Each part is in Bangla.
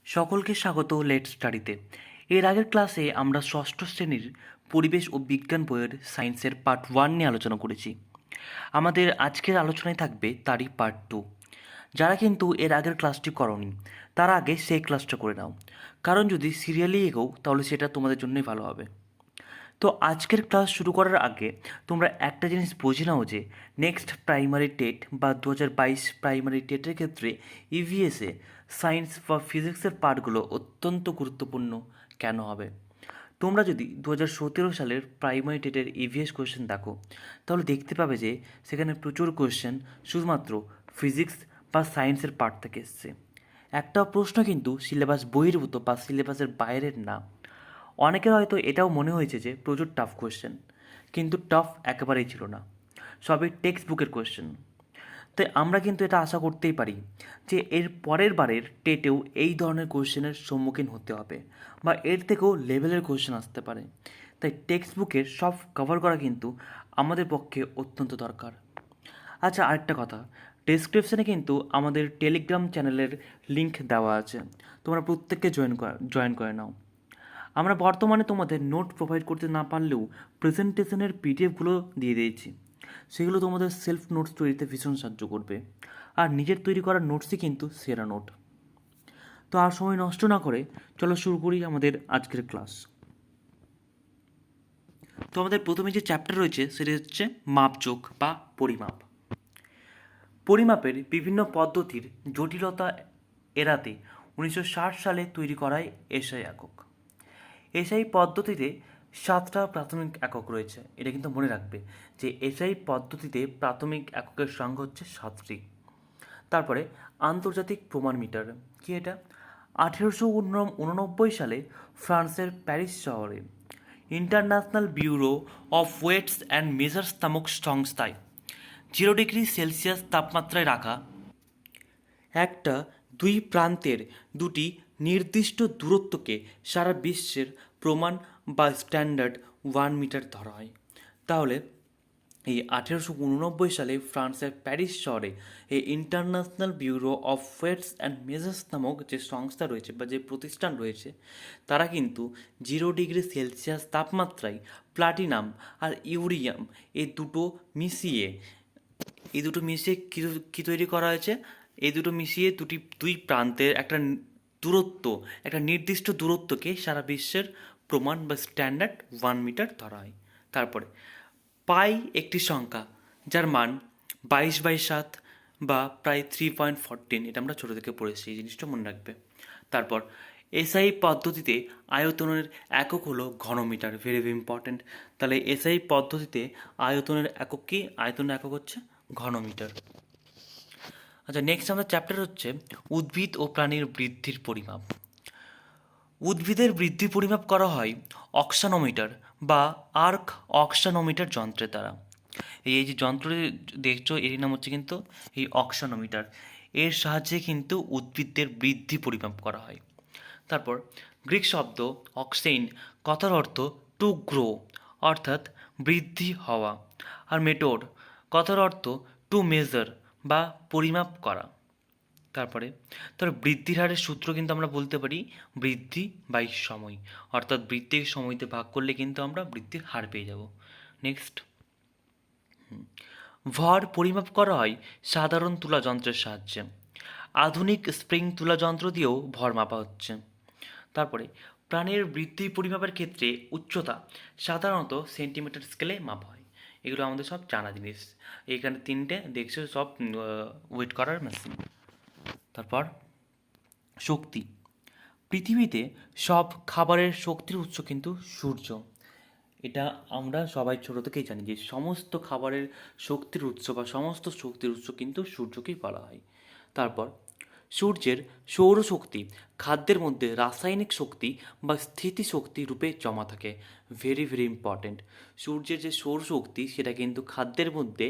সকলকে স্বাগত লেট স্টাডিতে। এর আগের ক্লাসে আমরা ষষ্ঠ শ্রেণীর পরিবেশ ও বিজ্ঞান বইয়ের সায়েন্সের পার্ট 1 নিয়ে আলোচনা করেছি। আমাদের আজকের আলোচনায় থাকবে তারই পার্ট 2। যারা কিন্তু এর আগের ক্লাসটি করনি তারা আগে সেই ক্লাসটা করে নাও, কারণ যদি সিরিয়ালি এগোও তাহলে সেটা তোমাদের জন্যই ভালো হবে। তো আজকের ক্লাস শুরু করার আগে তোমরা একটা জিনিস বুঝে নাও যে নেক্সট প্রাইমারি টেট বা 2022 প্রাইমারি টেটের ক্ষেত্রে ইভিএসে সায়েন্স বা ফিজিক্সের পার্টগুলো অত্যন্ত গুরুত্বপূর্ণ কেন হবে। তোমরা যদি 2017 সালের প্রাইমারি টেটের ইভিএস কোয়েশ্চেন দেখো তাহলে দেখতে পাবে যে সেখানে প্রচুর কোয়েশ্চেন শুধুমাত্র ফিজিক্স বা সায়েন্সের পার্ট থেকে এসছে। একটা প্রশ্ন কিন্তু সিলেবাস বহির্ভূত বা সিলেবাসের বাইরের না। অনেকের হয়তো এটাও মনে হয়েছে যে প্রচুর টাফ কোয়েশ্চেন, কিন্তু টাফ একেবারেই ছিল না, সবই টেক্সট বুকের কোয়েশ্চেন। তাই আমরা কিন্তু এটা আশা করতেই পারি যে এর পরের বারের টেটেও এই ধরনের কোয়েশ্চেনের সম্মুখীন হতে হবে বা এর থেকেও লেভেলের কোয়েশ্চেন আসতে পারে। তাই টেক্সট বুকের সব কভার করা কিন্তু আমাদের পক্ষে অত্যন্ত দরকার। আচ্ছা, আরেকটা কথা, ডেসক্রিপশানে কিন্তু আমাদের টেলিগ্রাম চ্যানেলের লিংক দেওয়া আছে, তোমরা প্রত্যেককে জয়েন করে নাও। আমরা বর্তমানে তোমাদের নোট প্রোভাইড করতে না পারলেও প্রেজেন্টেশনের পিডিএফগুলো দিয়ে দিয়েছি, সেগুলো তোমাদের সেলফ নোটস তৈরিতে ভীষণ সাহায্য করবে। আর নিজের তৈরি করা নোটসই কিন্তু সেরা নোট। তো আর সময় নষ্ট না করে চলো শুরু করি আমাদের আজকের ক্লাস। তো আমাদের প্রথমে যে চ্যাপ্টার রয়েছে সেটা হচ্ছে মাপজোক বা পরিমাপ। পরিমাপের বিভিন্ন পদ্ধতির জটিলতা এড়াতে 1960 সালে তৈরি করায় এসআই একক। এসআই পদ্ধতিতে 7টা প্রাথমিক একক রয়েছে, এটা কিন্তু মনে রাখবে যে এসআই পদ্ধতিতে প্রাথমিক এককের সংখ্যা হচ্ছে 7টি। তারপরে আন্তর্জাতিক প্রমাণ মিটার কি, এটা 1889 সালে ফ্রান্সের প্যারিস শহরে international bureau of weights and measures নামক সংস্থায় 0 ডিগ্রি সেলসিয়াস তাপমাত্রায় রাখা একটা দুই প্রান্তের দুটি নির্দিষ্ট দূরত্বকে সারা বিশ্বের প্রমাণ বা স্ট্যান্ডার্ড 1 মিটার ধরা হয়। তাহলে এই 1889 সালে ফ্রান্সের প্যারিস শহরে এই international bureau of weights and measures নামক যে সংস্থা রয়েছে বা যে প্রতিষ্ঠান রয়েছে, তারা কিন্তু 0 ডিগ্রি সেলসিয়াস তাপমাত্রায় প্লাটিনাম আর ইউরিয়াম এই দুটো মিশিয়ে কী তৈরি করা হয়েছে, এই দুটো মিশিয়ে দুই প্রান্তের একটা নির্দিষ্ট দূরত্বকে সারা বিশ্বের প্রমাণ বা স্ট্যান্ডার্ড 1 মিটার ধরা হয়। তারপরে পাই একটি সংখ্যা যার মান 22/7 বা প্রায় 3.14, এটা আমরা ছোটো থেকে পড়েছি, এই জিনিসটা মনে রাখবে। তারপর এসআই পদ্ধতিতে আয়তনের একক হলো ঘনমিটার, ভেরি ভেরি ইম্পর্ট্যান্ট। তাহলে এসআই পদ্ধতিতে আয়তনের একক কি, আয়তনের একক হচ্ছে ঘনমিটার। আচ্ছা, নেক্সট আমাদের চ্যাপ্টার হচ্ছে উদ্ভিদ ও প্রাণীর বৃদ্ধির পরিমাপ। উদ্ভিদের বৃদ্ধি পরিমাপ করা হয় অক্সানোমিটার বা আর্ক অক্সানোমিটার যন্ত্রের দ্বারা। এই যে যন্ত্রটি দেখছো এর নাম হচ্ছে কিন্তু এই অক্সানোমিটার। এর সাহায্যে কিন্তু উদ্ভিদদের বৃদ্ধি পরিমাপ করা হয়। তারপর গ্রিক শব্দ অক্সেইন, কথার অর্থ টু গ্রো অর্থাৎ বৃদ্ধি হওয়া, আর মেটোড কথার অর্থ টু মেজার বা পরিমাপ করা। তারপরে বৃদ্ধির হারের সূত্র কিন্তু আমরা বলতে পারি বৃদ্ধি বাই সময়, অর্থাৎ বৃদ্ধিকে সময়তে ভাগ করলে কিন্তু আমরা বৃদ্ধির হার পেয়ে যাব। নেক্সট, ভর পরিমাপ করা হয় সাধারণ তুলা যন্ত্রের সাহায্যে। আধুনিক স্প্রিং তুলা যন্ত্র দিয়েও ভর মাপা হচ্ছে। তারপরে প্রাণীর বৃদ্ধি পরিমাপের ক্ষেত্রে উচ্চতা সাধারণত সেন্টিমিটার স্কেলে মাপা হয়। এগুলো আমাদের সব জানা জিনিস। এখানে 3টে দেখছো সব ওয়েট করার মেশিন। তারপর শক্তি, পৃথিবীতে সব খাবারের শক্তির উৎস কিন্তু সূর্য। এটা আমরা সবাই ছোটো থেকেই জানি যে সমস্ত খাবারের শক্তির উৎস বা সমস্ত শক্তির উৎস কিন্তু সূর্যকেই বলা হয়। তারপর সূর্যের সৌরশক্তি খাদ্যের মধ্যে রাসায়নিক শক্তি বা স্থিতিশক্তি রূপে জমা থাকে, ভেরি ভেরি ইম্পর্ট্যান্ট। সূর্যের যে সৌরশক্তি সেটা কিন্তু খাদ্যের মধ্যে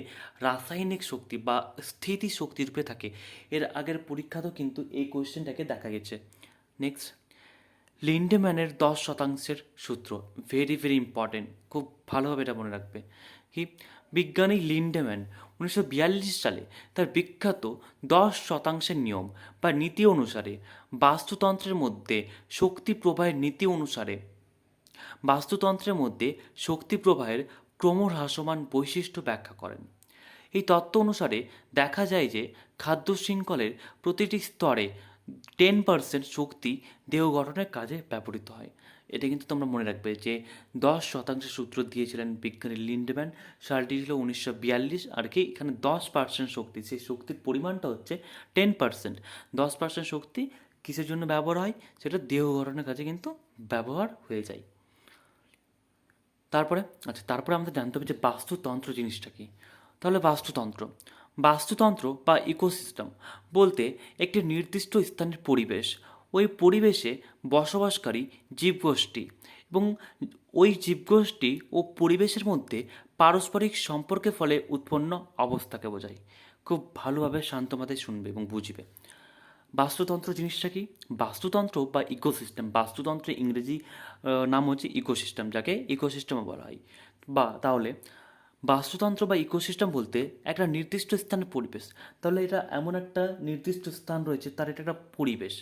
রাসায়নিক শক্তি বা স্থিতিশক্তি রূপে থাকে। এর আগের পরীক্ষাতেও কিন্তু এই কোয়েশ্চেনটাকে দেখা গেছে। নেক্সট, লিন্ডেম্যানের 10% সূত্র, ভেরি ভেরি ইম্পর্টেন্ট, খুব ভালোভাবে এটা মনে রাখবে। কি, বিজ্ঞানী লিন্ডেম্যান 1942 সালে তার বিখ্যাত 10% নিয়ম বা নীতি অনুসারে বাস্তুতন্ত্রের মধ্যে শক্তি প্রবাহের নীতি অনুসারে বাস্তুতন্ত্রের মধ্যে শক্তি প্রবাহের ক্রমহ্রাসমান বৈশিষ্ট্য ব্যাখ্যা করেন। এই তত্ত্ব অনুসারে দেখা যায় যে খাদ্য শৃঙ্খলের প্রতিটি স্তরে 10% শক্তি দেহ গঠনের কাজে ব্যবহৃত হয়। এটা কিন্তু তোমরা মনে রাখবে যে 10% সূত্র দিয়েছিলেন বিজ্ঞানী লিন্ডম্যান, সালটি ছিল 1942, আর কি এখানে 10% শক্তি, সেই শক্তির পরিমাণটা হচ্ছে 10%। 10% শক্তি কিসের জন্য ব্যবহার হয়, সেটা দেহ গঠনের কাজে কিন্তু ব্যবহার হয়ে যায়। তারপরে আমাদের জানতে হবে যে বাস্তুতন্ত্র জিনিসটা কি। তাহলে বাস্তুতন্ত্র বা ইকোসিস্টেম বলতে একটি নির্দিষ্ট স্থানের পরিবেশ, ওই পরিবেশে বসবাসকারী জীবগোষ্ঠী এবং ওই জীবগোষ্ঠী ও পরিবেশের মধ্যে পারস্পরিক সম্পর্কের ফলে উৎপন্ন অবস্থাকে বোঝায়। খুব ভালোভাবে শান্ত মাথায় শুনবে এবং বুঝবে। বাস্তুতন্ত্র জিনিসটা কি? বাস্তুতন্ত্র বা ইকোসিস্টেম, বাস্তুতন্ত্রের ইংরেজি নাম হচ্ছে ইকোসিস্টেম, যাকে ইকোসিস্টেমও বলা হয়। তাহলে বাস্তুতন্ত্র বা ইকোসিস্টেম বলতে একটা নির্দিষ্ট স্থানের পরিবেশ। তাহলে এটা এমন একটা নির্দিষ্ট স্থান রয়েছে, তার এটা একটা পরিবেশ,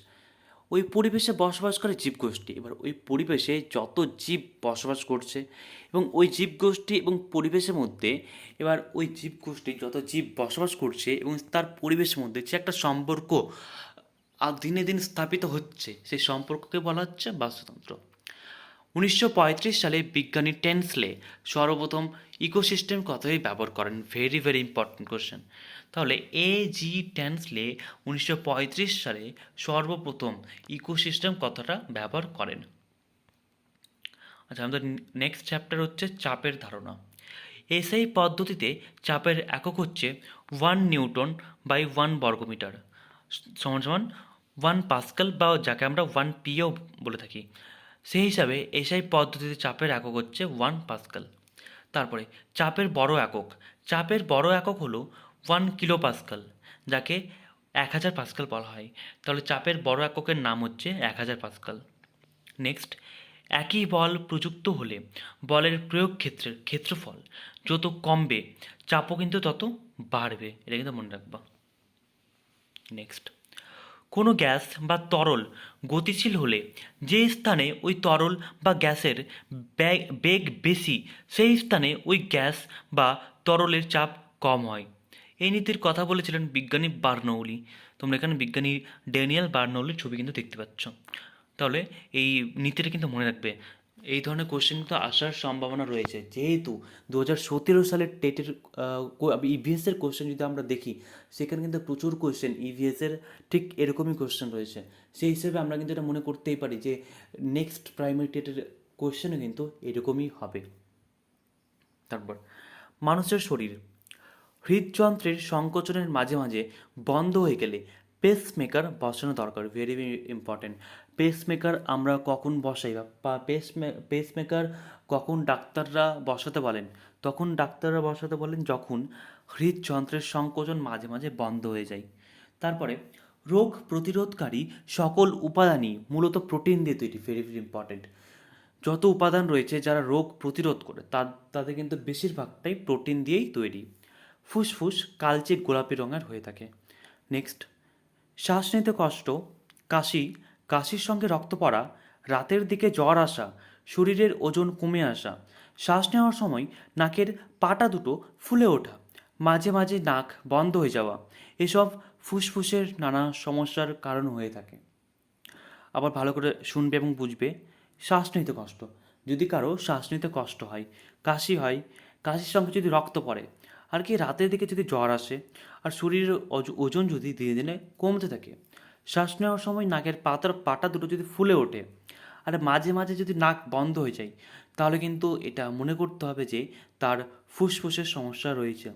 ওই পরিবেশে বসবাস করে জীবগোষ্ঠী। এবার ওই পরিবেশে যত জীব বসবাস করছে এবং ওই জীবগোষ্ঠী এবং পরিবেশের মধ্যে, এবার ওই জীবগোষ্ঠী যত জীব বসবাস করছে এবং তার পরিবেশের মধ্যে যে একটা সম্পর্ক আর দিনে দিন স্থাপিত হচ্ছে, সেই সম্পর্ককে বলা হচ্ছে বাস্তুতন্ত্র। 1935 সালে বিজ্ঞানী টেনসলে সর্বপ্রথম ইকোসিস্টেম কথাই ব্যবহার করেন। Very very important question. তাহলে জি টেনসলে 1935 সালে সর্বপ্রথম ইকোসিস্টেম কথাটা ব্যবহার করেন। আচ্ছা, আমাদের নেক্সট চ্যাপ্টার হচ্ছে চাপের ধারণা। এসআই পদ্ধতিতে চাপের একক হচ্ছে 1 নিউটন বাই 1 বর্গমিটার সমান সমান 1 পাস্কাল, বা যাকে আমরা 1 পিও বলে থাকি। সেই হিসাবে এসআই পদ্ধতিতে চাপের একক হচ্ছে 1 পাস্কাল। তারপরে চাপের বড় একক হলো 1 কিলো পাস্কাল, যাকে 1000 পাস্কাল বলা হয়। তাহলে চাপের বড় এককের নাম হচ্ছে 1000 পাস্কাল। নেক্সট, একই বল প্রযুক্ত হলে বলের প্রয়োগ ক্ষেত্রের ক্ষেত্রফল যত কমবে চাপও কিন্তু তত বাড়বে, এটা কিন্তু মনে রাখবা। নেক্সট, কোনো গ্যাস বা তরল গতিশীল হলে যে স্থানে ওই তরল বা গ্যাসের বেগ বেশি, সেই স্থানে ওই গ্যাস বা তরলের চাপ কম হয়। এই নীতির কথা বলেছিলেন বিজ্ঞানী বার্নৌলি। তোমরা এখানে বিজ্ঞানী ড্যানিয়েল বার্নৌলির ছবি কিন্তু দেখতে পাচ্ছ। তাহলে এই নীতিটা কিন্তু মনে রাখবে। এই ধরনের কোশ্চেন কিন্তু আসার সম্ভাবনা রয়েছে, যেহেতু 2017 সালের টেটের ইভিএসের কোশ্চেন যদি আমরা দেখি, সেখানে কিন্তু প্রচুর কোশ্চেন ইভিএসের ঠিক এরকমই কোশ্চেন রয়েছে। সেই হিসেবে আমরা কিন্তু এটা মনে করতেই পারি যে নেক্সট প্রাইমারি টেটের কোশ্চেনও কিন্তু এরকমই হবে। তারপর মানুষের শরীর, হৃদযন্ত্রের সংকোচনের মাঝে মাঝে বন্ধ হয়ে গেলে পেসমেকার বসানো দরকার। Very very important. পেসমেকার আমরা কখন বসাই বা পেসমেকার কখন ডাক্তাররা বসাতে বলেন? ডাক্তাররা বসাতে বলেন যখন হৃদযন্ত্রের সংকোচন মাঝে মাঝে বন্ধ হয়ে যায়। তারপরে রোগ প্রতিরোধকারী সকল উপাদানই মূলত প্রোটিন দিয়ে তৈরি। Very very important. যত উপাদান রয়েছে যারা রোগ প্রতিরোধ করে তাদের কিন্তু বেশিরভাগটাই প্রোটিন দিয়েই তৈরি। ফুসফুস কালচে গোলাপি রঙের হয়ে থাকে। নেক্সট, শ্বাস নিতে কষ্ট, কাশির সঙ্গে রক্ত পড়া, রাতের দিকে জ্বর আসা, শরীরের ওজন কমে আসা, শ্বাস নেওয়ার সময় নাকের পাটা দুটো ফুলে ওঠা, মাঝে মাঝে নাক বন্ধ হয়ে যাওয়া, এসব ফুসফুসের নানা সমস্যার কারণ হয়ে থাকে। আবার ভালো করে শুনবে এবং বুঝবে। শ্বাস নিতে কষ্ট, যদি কারো শ্বাস নিতে কষ্ট হয়, কাশির সঙ্গে যদি রক্ত পড়ে, আর কি রাতের দিকে যদি জ্বর আসে, আর শরীরের ওজন যদি দিনে দিনে কমতে থাকে, শ্বাস নেওয়ার সময় নাকের পাটা দুটো যদি ফুলে ওঠে, আর মাঝে মাঝে যদি নাক বন্ধ হয়ে যায়, তাহলে কিন্তু এটা মনে করতে হবে যে তার ফুসফুসের সমস্যা রয়েছে।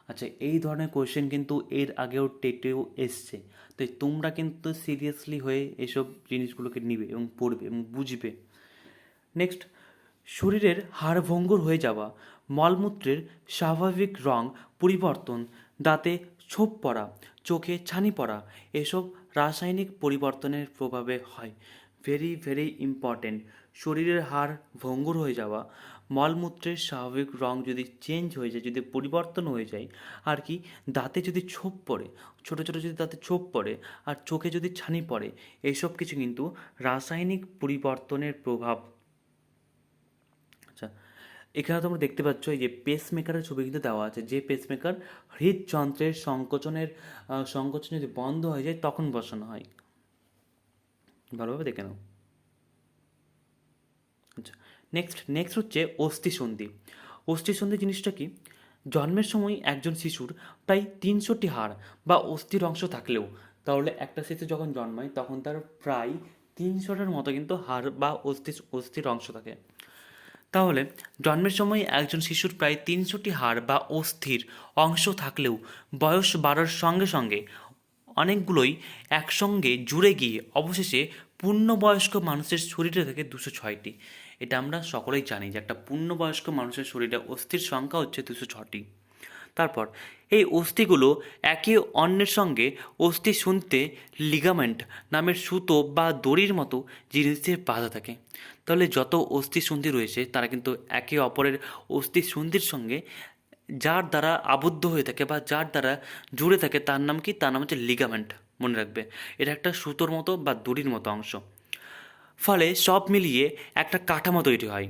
আচ্ছা, এই ধরনের কোয়েশ্চেন কিন্তু এর আগেও টেটেও এসছে, তাই তোমরা কিন্তু সিরিয়াসলি হয়ে এসব জিনিসগুলোকে নিবে এবং পড়বে এবং বুঝবে। নেক্সট, শরীরের হাড় ভঙ্গুর হয়ে যাওয়া, মলমূত্রের স্বাভাবিক রং পরিবর্তন, দাঁতে ছোপ পড়া, চোখে ছানি পড়া, এসব রাসায়নিক পরিবর্তনের প্রভাবে হয়। Very very important. শরীরের হাড় ভঙ্গুর হয়ে যাওয়া, মলমূত্রের স্বাভাবিক রং যদি চেঞ্জ হয়ে যায়, যদি পরিবর্তন হয়ে যায়, আর কি দাঁতে যদি ছোপ পড়ে, ছোটো ছোটো যদি দাঁতে ছোপ পড়ে, আর চোখে যদি ছানি পড়ে, এইসব কিছু কিন্তু রাসায়নিক পরিবর্তনের প্রভাব। আচ্ছা, এখানে তোমরা দেখতে পাচ্ছ এই যে পেসমেকারের ছবি কিন্তু দেওয়া আছে, যে পেসমেকার হৃদযন্ত্রের সংকোচন যদি বন্ধ হয়ে যায় তখন বসানো হয়। ভালোভাবে দেখে নাও। আচ্ছা, নেক্সট হচ্ছে অস্থিসন্ধি। অস্থিসন্ধি জিনিসটা কি? জন্মের সময় একজন শিশুর প্রায় 300টি হাড় বা অস্থির অংশ থাকলেও, তাহলে একটা শিশু যখন জন্মায় তখন তার প্রায় 300টার মতো কিন্তু হাড় বা অস্থির অংশ থাকে। তাহলে জন্মের সময় একজন শিশুর প্রায় 300টি হাড় বা অস্থির অংশ থাকলেও বয়স বাড়ার সঙ্গে সঙ্গে অনেকগুলোই একসঙ্গে জুড়ে গিয়ে অবশেষে পূর্ণবয়স্ক মানুষের শরীরে থাকে 206টি। এটা আমরা সকলেই জানি যে একটা পূর্ণবয়স্ক মানুষের শরীরে অস্থির সংখ্যা হচ্ছে 206টি। তারপর এই অস্থিগুলো একে অন্যের সঙ্গে অস্থি শুনতে লিগামেন্ট নামের সুতো বা দড়ির মতো জিনিস দিয়ে বাঁধা থাকে। তাহলে যত অস্থি সন্ধি রয়েছে তারা কিন্তু একে অপরের অস্থি সন্ধির সঙ্গে যার দ্বারা আবদ্ধ হয়ে থাকে বা যার দ্বারা জুড়ে থাকে তার নাম কি? তার নাম হচ্ছে লিগামেন্ট। মনে রাখবে, এটা একটা সুতোর মতো বা দড়ির মতো অংশ। ফলে সব মিলিয়ে একটা কাঠামো তৈরি হয়।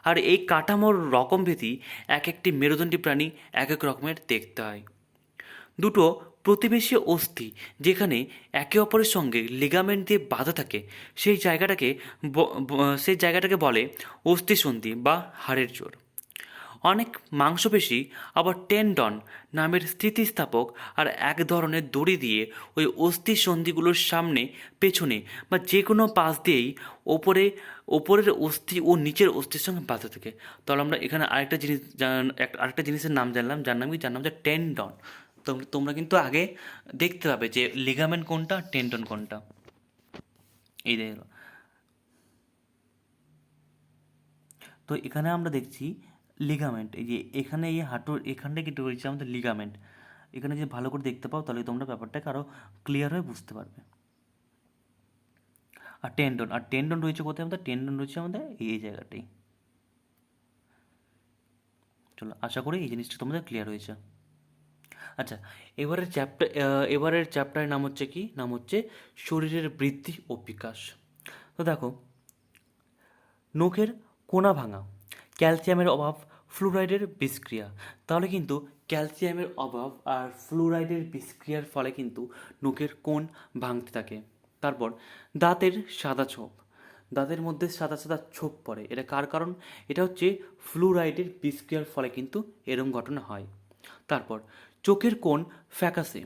আর এই কাঠামোর রকমভেদই এক একটি মেরুদণ্ডী প্রাণী এক এক রকমের দেখতে হয়। দুটো প্রতিবেশী অস্থি যেখানে একে অপরের সঙ্গে লিগামেন্ট দিয়ে বাঁধা থাকে, সেই জায়গাটাকে বলে অস্থিসন্ধি বা হাড়ের জোড়। অনেক মাংসপেশি আবার টেন্ডন নামের স্থিতিস্থাপক আর এক ধরনের দড়ি দিয়ে ওই অস্থি সন্ধিগুলোর সামনে, পেছনে বা যে কোনো পাশ দিয়েই ওপরের অস্থি ও নিচের অস্থির সঙ্গে বাঁধা থাকে। তাহলে আমরা এখানে আরেকটা জিনিসের নাম জানলাম, যার নাম হচ্ছে টেন্ডন। তোমরা কিন্তু আগে দেখতে পাবে যে লিগামেন্ট কোনটা, টেন্ডন কোনটা। এই দেখো, তো এখানে আমরা দেখছি লিগামেন্ট। এই যে এখানে এই হাঁটুর এখানটা কেটে রয়েছে আমাদের লিগামেন্ট। এখানে যে ভালো করে দেখতে পাও তাহলে তোমরা ব্যাপারটাকে আরও ক্লিয়ার হয়ে বুঝতে পারবে। আর টেন্ডন রয়েছে কোথায়? আমাদের টেন্ডন রয়েছে আমাদের এই জায়গাটাই। চলো, আশা করি এই জিনিসটা তোমাদের ক্লিয়ার হয়েছে। আচ্ছা, এবারের চ্যাপ্টারের নাম হচ্ছে কি? নাম হচ্ছে শরীরের বৃদ্ধি ও বিকাশ। তো দেখো, নখের কোনা ভাঙা, ক্যালসিয়ামের অভাব, ফ্লুরাইডের বিষক্রিয়া। তাহলে কিন্তু ক্যালসিয়ামের অভাব আর ফ্লুরাইডের বিষক্রিয়ার ফলে কিন্তু নখের কোণ ভাঙতে থাকে। তারপর দাঁতের সাদা ছোপ, দাঁতের মধ্যে সাদা সাদা ছোপ পড়ে। এটা কার কারণ? এটা হচ্ছে ফ্লুরাইডের বিষক্রিয়ার ফলে কিন্তু এরম ঘটনা হয়। তারপর চোখের কোণ ফ্যাকাসে,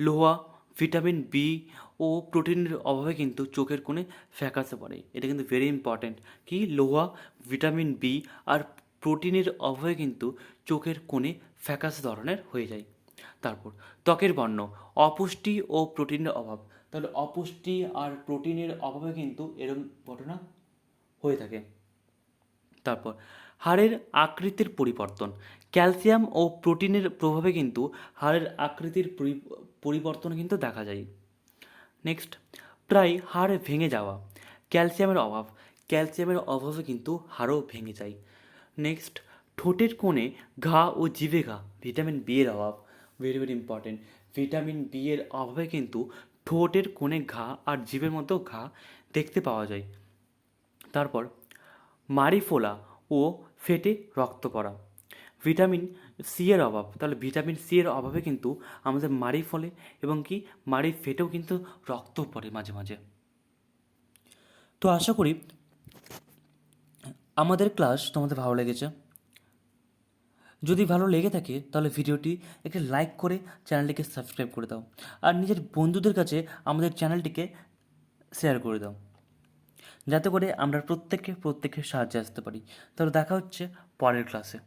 লোহা, ভিটামিন বি ও প্রোটিনের অভাবে কিন্তু চোখের কোণে ফ্যাকাসে পড়ে। এটা কিন্তু ভেরি ইম্পর্ট্যান্ট। কি? লোহা, ভিটামিন বি আর প্রোটিনের অভাবে কিন্তু চোখের কোণে ফ্যাকাসে ধরনের হয়ে যায়। তারপর ত্বকের বর্ণ, অপুষ্টি ও প্রোটিনের অভাব। তাহলে অপুষ্টি আর প্রোটিনের অভাবে কিন্তু এরকম ঘটনা হয়ে থাকে। তারপর হাড়ের আকৃতির পরিবর্তন, ক্যালসিয়াম ও প্রোটিনের প্রভাবে কিন্তু হাড়ের আকৃতির পরিবর্তন কিন্তু দেখা যায়। নেক্সট, প্রায় হাড় ভেঙে যাওয়া, ক্যালসিয়ামের অভাবে কিন্তু হাড়ও ভেঙে যায়। নেক্সট, ঠোঁটের কোণে ঘা ও জিভে ঘা, ভিটামিন বি এর অভাব। Very very important. Vitamin B এর অভাবে কিন্তু ঠোঁটের কোণে ঘা আর জিভের মধ্যেও ঘা দেখতে পাওয়া যায়। তারপর মাড়ি ফোলা ও ফেটে রক্ত পড়া, ভিটামিন সি এর অভাব। তাহলে ভিটামিন সি এর অভাবে কিন্তু আমাদের মাড়ি ফলে এবং কি মাড়ি ফেটেও কিন্তু রক্ত পড়ে মাঝে মাঝে। তো আশা করি আমাদের ক্লাস তোমাদের ভালো লেগেছে। যদি ভালো লেগে থাকে তাহলে ভিডিওটি একটি লাইক করে চ্যানেলটিকে সাবস্ক্রাইব করে দাও, আর নিজের বন্ধুদের কাছে আমাদের চ্যানেলটিকে শেয়ার করে দাও, যাতে করে আমরা প্রত্যেকের সাহায্যে আসতে পারি। তাহলে দেখা হচ্ছে পরের ক্লাসে।